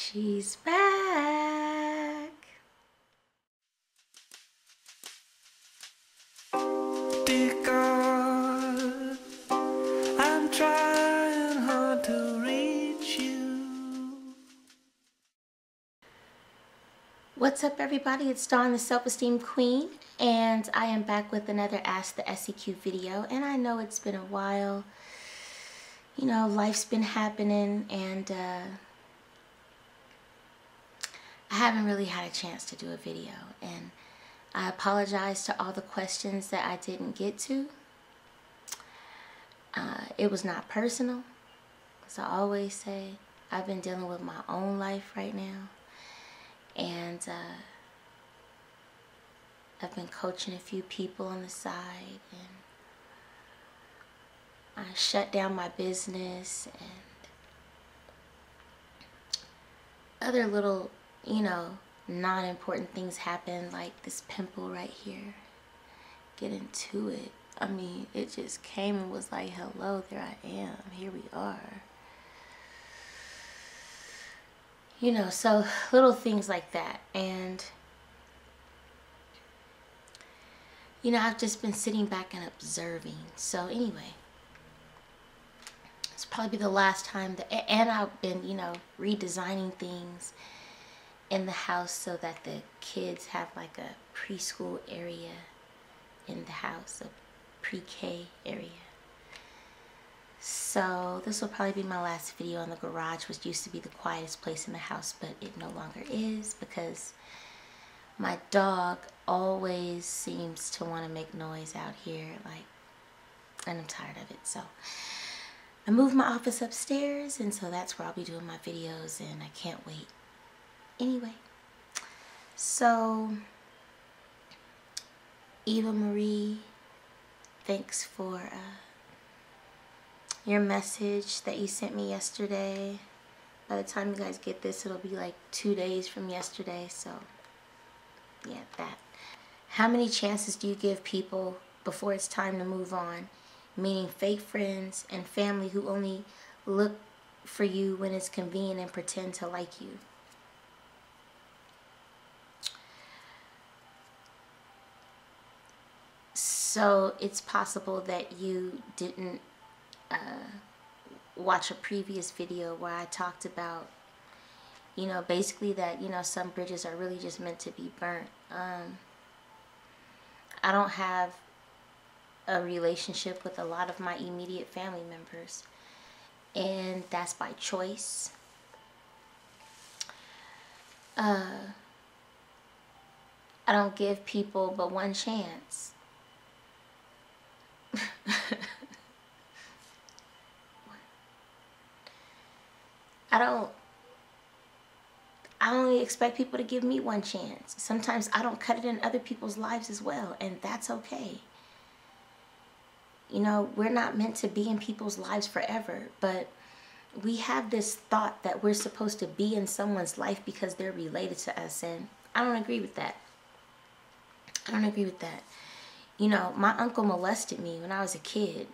She's back. Dear God, I'm trying hard to reach you. What's up, everybody? It's Dawn, the self-esteem queen, and I am back with another Ask the SEQ video. And I know it's been a while. You know, life's been happening, and I haven't really had a chance to do a video. And I apologize to all the questions that I didn't get to. It was not personal. As I always say, I've been dealing with my own life right now. And I've been coaching a few people on the side, and I shut down my business, and other little, you know, non-important things happen, like this pimple right here. Get into it. I mean, it just came and was like, hello, there I am. Here we are. You know, so little things like that. And, you know, I've just been sitting back and observing. So anyway, it's probably the last time that, and I've been, you know, redesigning things in the house so that the kids have like a preschool area in the house, a pre-K area. So this will probably be my last video on the garage, which used to be the quietest place in the house, but it no longer is because my dog always seems to want to make noise out here, like, and I'm tired of it. So I moved my office upstairs, and so that's where I'll be doing my videos, and I can't wait. Anyway, so Eva Marie, thanks for your message that you sent me yesterday. By the time you guys get this, it'll be like 2 days from yesterday. So yeah, that. How many chances do you give people before it's time to move on? Meaning fake friends and family who only look for you when it's convenient and pretend to like you. So it's possible that you didn't watch a previous video where I talked about, you know, basically that, you know, some bridges are really just meant to be burnt. I don't have a relationship with a lot of my immediate family members, and that's by choice. I don't give people but one chance. I only expect people to give me one chance. Sometimes I don't cut it in other people's lives as well, and that's okay. You know, we're not meant to be in people's lives forever, but we have this thought that we're supposed to be in someone's life because they're related to us, and I don't agree with that. I don't agree with that. You know, my uncle molested me when I was a kid.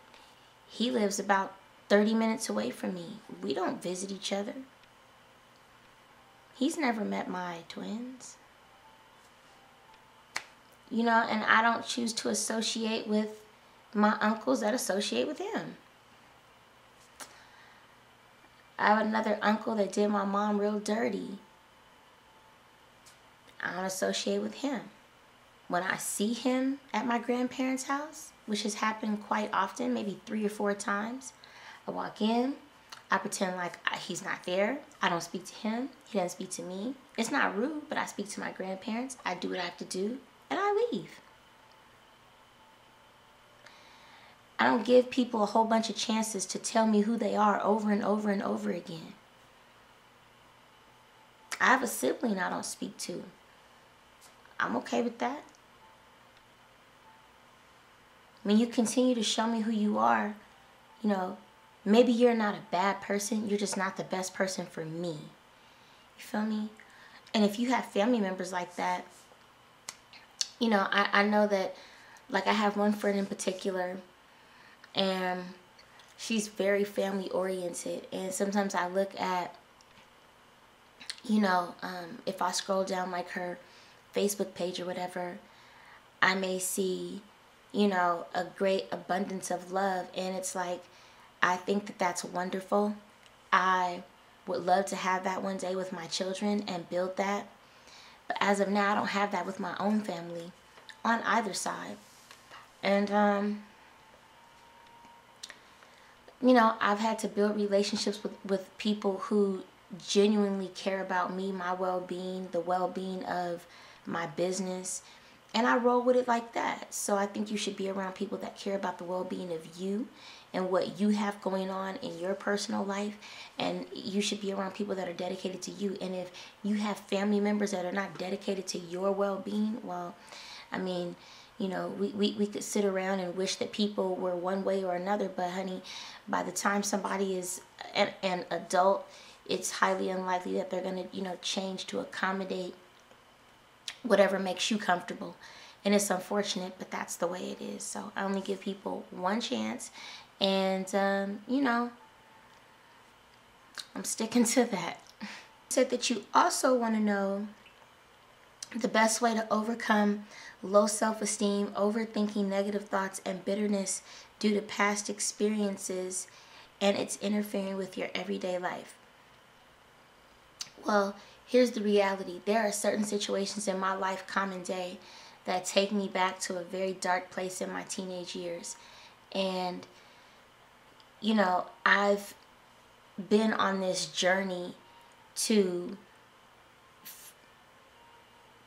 He lives about 30 minutes away from me. We don't visit each other. He's never met my twins. You know, and I don't choose to associate with my uncles that associate with him. I have another uncle that did my mom real dirty. I don't associate with him. When I see him at my grandparents' house, which has happened quite often, maybe 3 or 4 times, I walk in, I pretend like he's not there. I don't speak to him. He doesn't speak to me. It's not rude, but I speak to my grandparents. I do what I have to do, and I leave. I don't give people a whole bunch of chances to tell me who they are over and over and over again. I have a sibling I don't speak to. I'm okay with that. When you continue to show me who you are, you know, maybe you're not a bad person. You're just not the best person for me. You feel me? And if you have family members like that, you know, I know that, like, I have one friend in particular, and she's very family oriented. And sometimes I look at you know, if I scroll down like her Facebook page or whatever, I may see, you know, a great abundance of love. And it's like, I think that that's wonderful. I would love to have that one day with my children and build that. But as of now, I don't have that with my own family on either side. And, you know, I've had to build relationships with people who genuinely care about me, my well-being, the well-being of my business. And I roll with it like that. So I think you should be around people that care about the well-being of you and what you have going on in your personal life. And you should be around people that are dedicated to you. And if you have family members that are not dedicated to your well-being, well, I mean, you know, we could sit around and wish that people were one way or another. But honey, by the time somebody is an adult, it's highly unlikely that they're going to, you know, change to accommodate whatever makes you comfortable. And it's unfortunate, but that's the way it is. So I only give people one chance. And, you know, I'm sticking to that. Said that you also want to know the best way to overcome low self-esteem, overthinking, negative thoughts, and bitterness due to past experiences and it's interfering with your everyday life. Well, here's the reality. There are certain situations in my life, common day, that take me back to a very dark place in my teenage years. And, you know, I've been on this journey to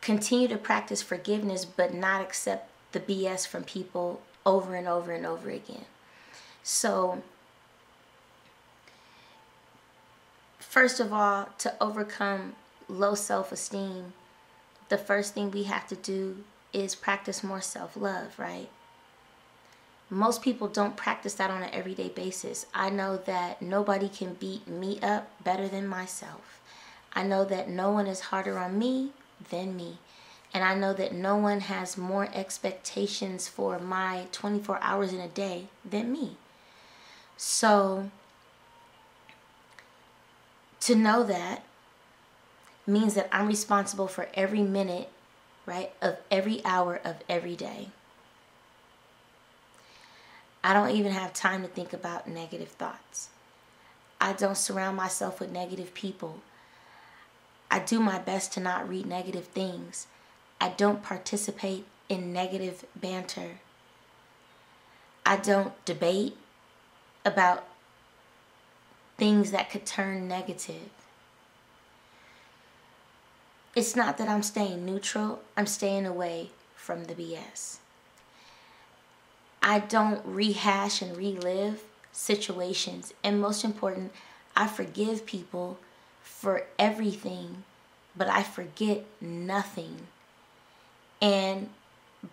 continue to practice forgiveness, but not accept the BS from people over and over and over again. So, first of all, to overcome low self-esteem, the first thing we have to do is practice more self-love, right? Most people don't practice that on an everyday basis. I know that nobody can beat me up better than myself. I know that no one is harder on me than me. And I know that no one has more expectations for my 24 hours in a day than me. So, to know that means that I'm responsible for every minute, right, of every hour of every day. I don't even have time to think about negative thoughts. I don't surround myself with negative people. I do my best to not read negative things. I don't participate in negative banter. I don't debate about things that could turn negative. It's not that I'm staying neutral. I'm staying away from the BS. I don't rehash and relive situations. And most important, I forgive people for everything, but I forget nothing. And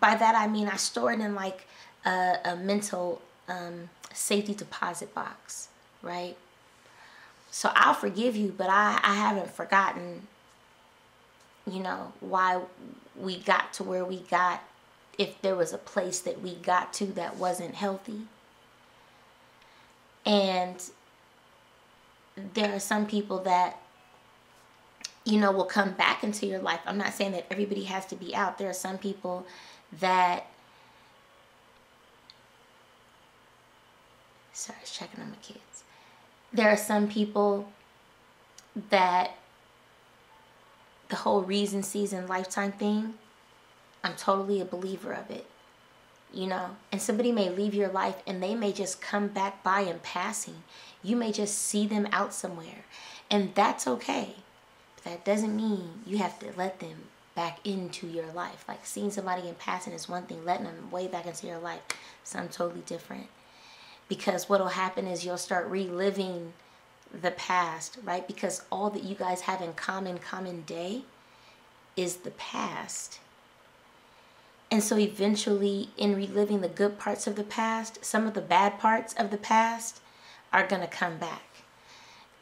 by that I mean I store it in like a mental safety deposit box, right? So I'll forgive you, but I haven't forgotten, you know, why we got to where we got, if there was a place that we got to that wasn't healthy. And there are some people that, you know, will come back into your life. I'm not saying that everybody has to be out. There are some people that, sorry, I was checking on my kids. There are some people that the whole reason, season, lifetime thing, I'm totally a believer of it, you know. And somebody may leave your life and they may just come back by in passing. You may just see them out somewhere, and that's okay. But that doesn't mean you have to let them back into your life. Like, seeing somebody in passing is one thing, letting them way back into your life, something totally different. Because what'll happen is you'll start reliving the past, right? Because all that you guys have in common day is the past. And so eventually, in reliving the good parts of the past, some of the bad parts of the past are going to come back.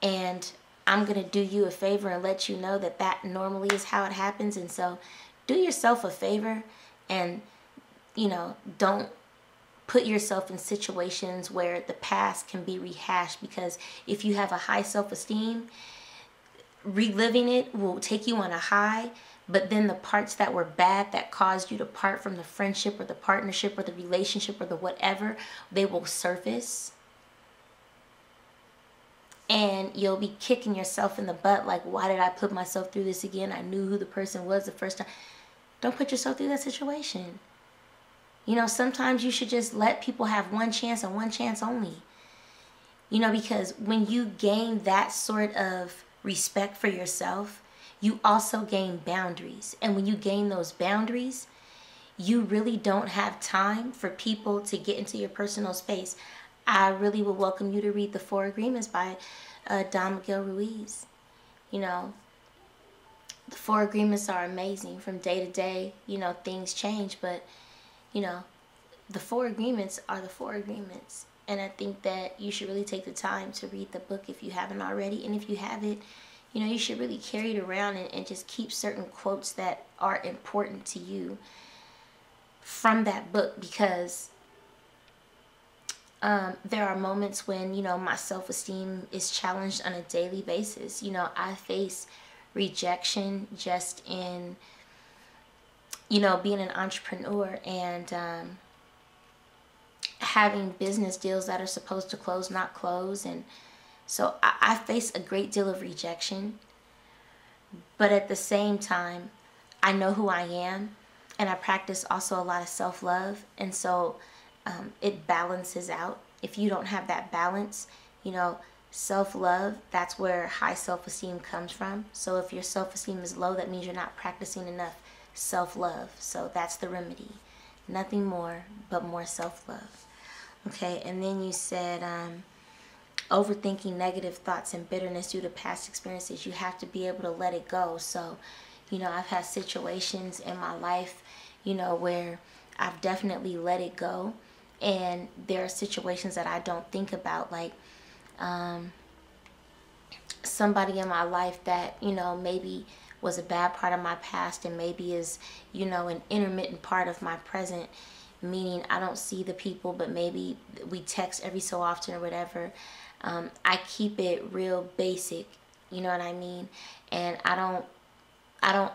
And I'm going to do you a favor and let you know that that normally is how it happens. And so do yourself a favor and, you know, don't put yourself in situations where the past can be rehashed. Because if you have a high self-esteem, reliving it will take you on a high, but then the parts that were bad that caused you to part from the friendship or the partnership or the relationship or the whatever, they will surface. And you'll be kicking yourself in the butt like, why did I put myself through this again? I knew who the person was the first time. Don't put yourself through that situation. You know, sometimes you should just let people have one chance and one chance only. You know, because when you gain that sort of respect for yourself, you also gain boundaries. And when you gain those boundaries, you really don't have time for people to get into your personal space. I really would welcome you to read The Four Agreements by Don Miguel Ruiz. You know, the Four Agreements are amazing. From day to day, you know, things change, but, you know, the Four Agreements are the Four Agreements. And I think that you should really take the time to read the book if you haven't already. And if you have it, you know, you should really carry it around and just keep certain quotes that are important to you from that book, because there are moments when, you know, my self-esteem is challenged on a daily basis. You know, I face rejection just in, you know, being an entrepreneur and having business deals that are supposed to close, not close. And so I face a great deal of rejection. But at the same time, I know who I am, and I practice also a lot of self-love. And so it balances out. If you don't have that balance, you know, self-love, that's where high self-esteem comes from. So if your self-esteem is low, that means you're not practicing enough self-love. So that's the remedy. Nothing more but more self-love. Okay, and then you said overthinking negative thoughts and bitterness due to past experiences. You have to be able to let it go. So, you know, I've had situations in my life, you know, where I've definitely let it go. And there are situations that I don't think about, like somebody in my life that, you know, maybe was a bad part of my past and maybe is, you know, an intermittent part of my present, meaning I don't see the people, but maybe we text every so often or whatever. I keep it real basic, you know what I mean? And I don't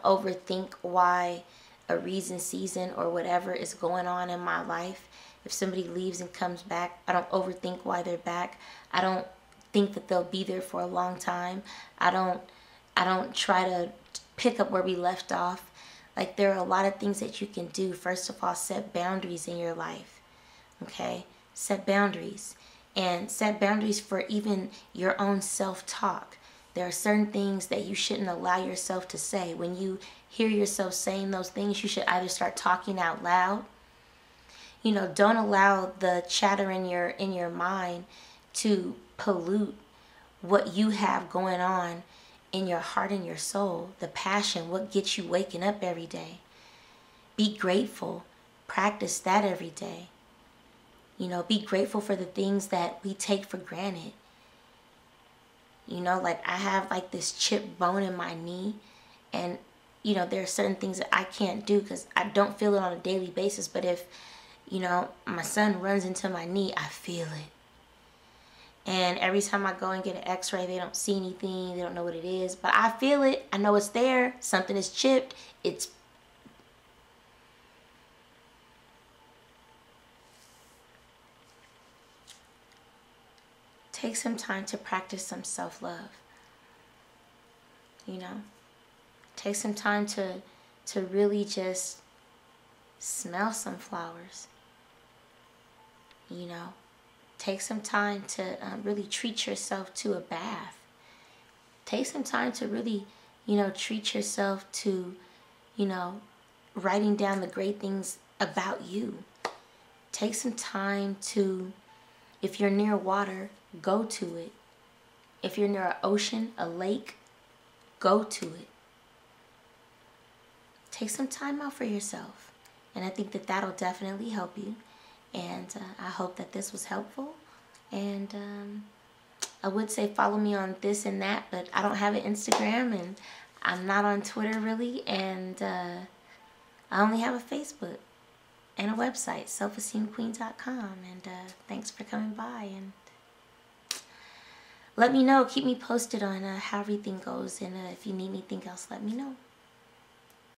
overthink why a reason, season, or whatever is going on in my life. If somebody leaves and comes back, I don't overthink why they're back. I don't think that they'll be there for a long time. I don't try to pick up where we left off. Like, there are a lot of things that you can do. First of all, set boundaries in your life. Okay? Set boundaries. And set boundaries for even your own self-talk. There are certain things that you shouldn't allow yourself to say. When you hear yourself saying those things, you should either start talking out loud. You know, don't allow the chatter in your mind to pollute what you have going on in your heart and your soul. The passion, what gets you waking up every day. Be grateful. Practice that every day. You know, be grateful for the things that we take for granted. You know, like I have like this chipped bone in my knee, and you know, there are certain things that I can't do because I don't feel it on a daily basis. But if, you know, my son runs into my knee, I feel it. And every time I go and get an x-ray, they don't see anything. They don't know what it is. But I feel it. I know it's there. Something is chipped. It's... Take some time to practice some self-love. You know? Take some time to really just smell some flowers. You know? Take some time to really treat yourself to a bath. Take some time to really, you know, treat yourself to, you know, writing down the great things about you. Take some time to, if you're near water, go to it. If you're near an ocean, a lake, go to it. Take some time out for yourself. And I think that that'll definitely help you. And I hope that this was helpful. And I would say follow me on this and that, but I don't have an Instagram and I'm not on Twitter really. And I only have a Facebook and a website, selfesteemqueen.com. And thanks for coming by. And let me know. Keep me posted on how everything goes. And if you need anything else, let me know.